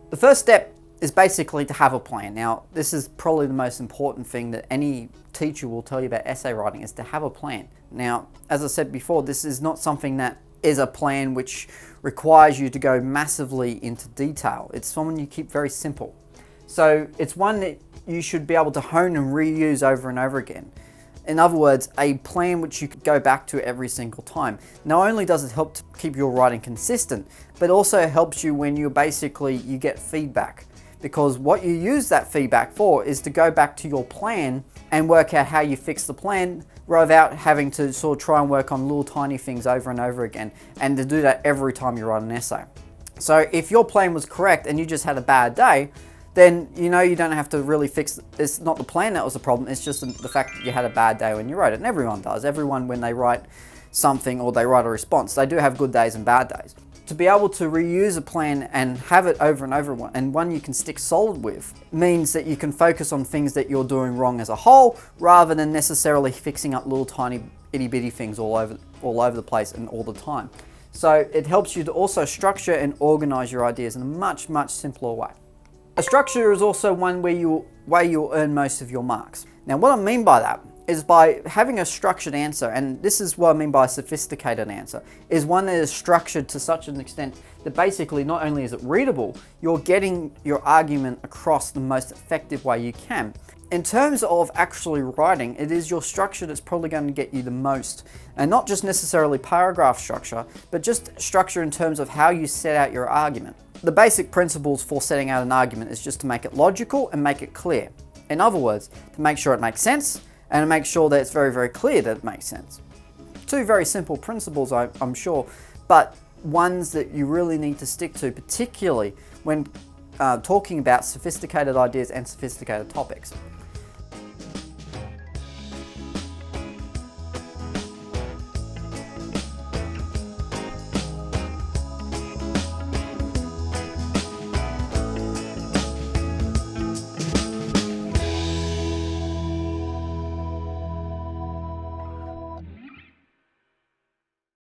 The first step is basically to have a plan. Now, this is probably the most important thing that any teacher will tell you about essay writing, is to have a plan. Now, as I said before, this is not something that is a plan which requires you to go massively into detail. It's one you keep very simple. So it's one that you should be able to hone and reuse over and over again. In other words, a plan which you could go back to every single time. Not only does it help to keep your writing consistent, but also helps you when you get feedback. Because what you use that feedback for is to go back to your plan and work out how you fix the plan without having to sort of try and work on little tiny things over and over again, and to do that every time you write an essay. So if your plan was correct and you just had a bad day, then you don't have to really fix. It's not the plan that was the problem, it's just the fact that you had a bad day when you wrote it. And everyone does. Everyone, when they write something or they write a response, they do have good days and bad days. To be able to reuse a plan and have it over and over, and one you can stick solid with, means that you can focus on things that you're doing wrong as a whole, rather than necessarily fixing up little tiny itty bitty things all over the place and all the time. So it helps you to also structure and organize your ideas in a much simpler way. A structure is also one where you'll earn most of your marks. Now, what I mean by that is by having a structured answer, and this is what I mean by a sophisticated answer, is one that is structured to such an extent that basically not only is it readable, you're getting your argument across the most effective way you can. In terms of actually writing, it is your structure that's probably going to get you the most. And not just necessarily paragraph structure, but just structure in terms of how you set out your argument. The basic principles for setting out an argument is just to make it logical and make it clear. In other words, to make sure it makes sense and to make sure that it's very clear that it makes sense. Two very simple principles, I'm sure, but ones that you really need to stick to, particularly when talking about sophisticated ideas and sophisticated topics.